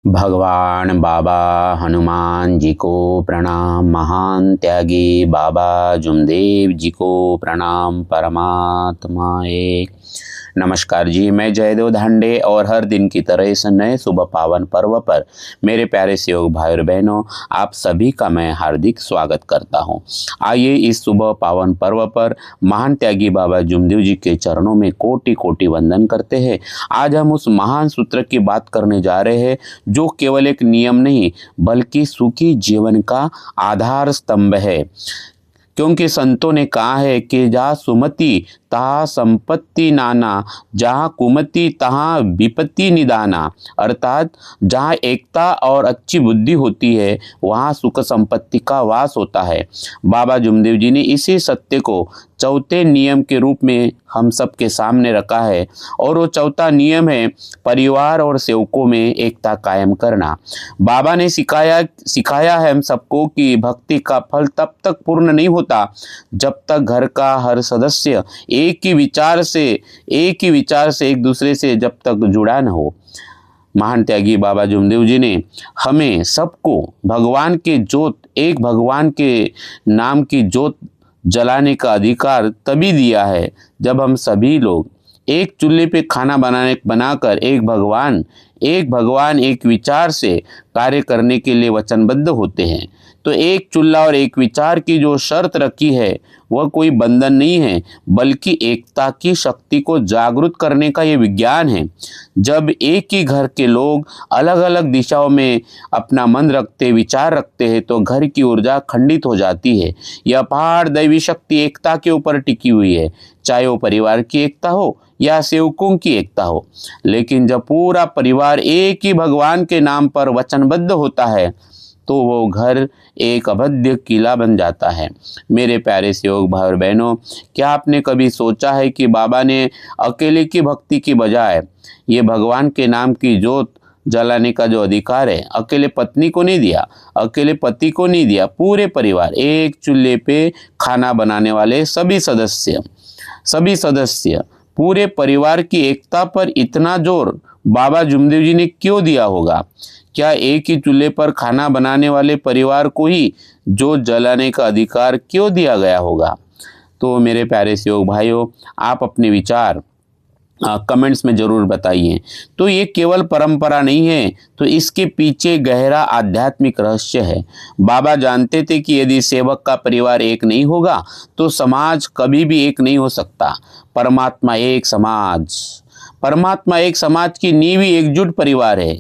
भगवान बाबा हनुमान जी को प्रणाम। महान त्यागी बाबा जुमदेव जी को प्रणाम। परमात्मा एक। नमस्कार जी, मैं जयदेव धांडे और हर दिन की तरह इस नए सुबह पावन पर्व पर मेरे प्यारे सहयोग भाई और बहनों, आप सभी का मैं हार्दिक स्वागत करता हूं। आइए इस सुबह पावन पर्व पर महान त्यागी बाबा जुमदेव जी के चरणों में कोटि कोटि वंदन करते हैं। आज हम उस महान सूत्र की बात करने जा रहे हैं जो केवल एक नियम नहीं बल्कि सुखी जीवन का आधार स्तंभ है। क्योंकि संतों ने कहा है कि जहाँ सुमति तहाँ संपत्ति नाना, जहाँ कुमति तहाँ विपत्ति निदाना। अर्थात जहाँ एकता और अच्छी बुद्धि होती है वहाँ सुख संपत्ति का वास होता है। बाबा जुमदेव जी ने इसी सत्य को चौथे नियम के रूप में हम सबके सामने रखा है और वो चौथा नियम है परिवार और सेवकों में एकता कायम करना। बाबा ने सिखाया है हम सबको कि भक्ति का फल तब तक पूर्ण नहीं होता जब तक घर का हर सदस्य एक ही विचार से एक दूसरे से जब तक जुड़ा न हो। महान त्यागी बाबा जुमदेव जी ने हमें सबको भगवान के नाम की जोत जलाने का अधिकार तभी दिया है जब हम सभी लोग एक चूल्हे पे खाना बनाकर एक भगवान एक विचार से कार्य करने के लिए वचनबद्ध होते हैं। तो एक चूल्हा और एक विचार की जो शर्त रखी है वह कोई बंधन नहीं है बल्कि एकता की शक्ति को जागृत करने का ये विज्ञान है। जब एक ही घर के लोग अलग अलग दिशाओं में अपना विचार रखते हैं तो घर की ऊर्जा खंडित हो जाती है। यह अपार दैवी शक्ति एकता के ऊपर टिकी हुई है, चाहे वो परिवार की एकता हो या सेवकों की एकता हो। लेकिन जब पूरा परिवार एक ही भगवान के नाम पर वचनबद्ध होता है तो वो घर एक अभेद्य किला बन जाता है। मेरे प्यारे सहयोग भाई और बहनों, क्या आपने कभी सोचा है कि बाबा ने अकेले की भक्ति की बजाय ये भगवान के नाम की जोत जलाने का जो अधिकार है अकेले पत्नी को नहीं दिया, अकेले पति को नहीं दिया, पूरे परिवार एक चूल्हे पे खाना बनाने वाले सभी सदस्य पूरे परिवार की एकता पर इतना जोर बाबा जुमदेव जी ने क्यों दिया होगा? क्या एक ही चूल्हे पर खाना बनाने वाले परिवार को ही जोत जलाने का अधिकार क्यों दिया गया होगा? तो मेरे प्यारे सहयोग भाइयों, आप अपने विचार कमेंट्स में ज़रूर बताइए। तो ये केवल परंपरा नहीं है, तो इसके पीछे गहरा आध्यात्मिक रहस्य है। बाबा जानते थे कि यदि सेवक का परिवार एक नहीं होगा तो समाज कभी भी एक नहीं हो सकता। परमात्मा एक समाज की नींव ही एकजुट परिवार है।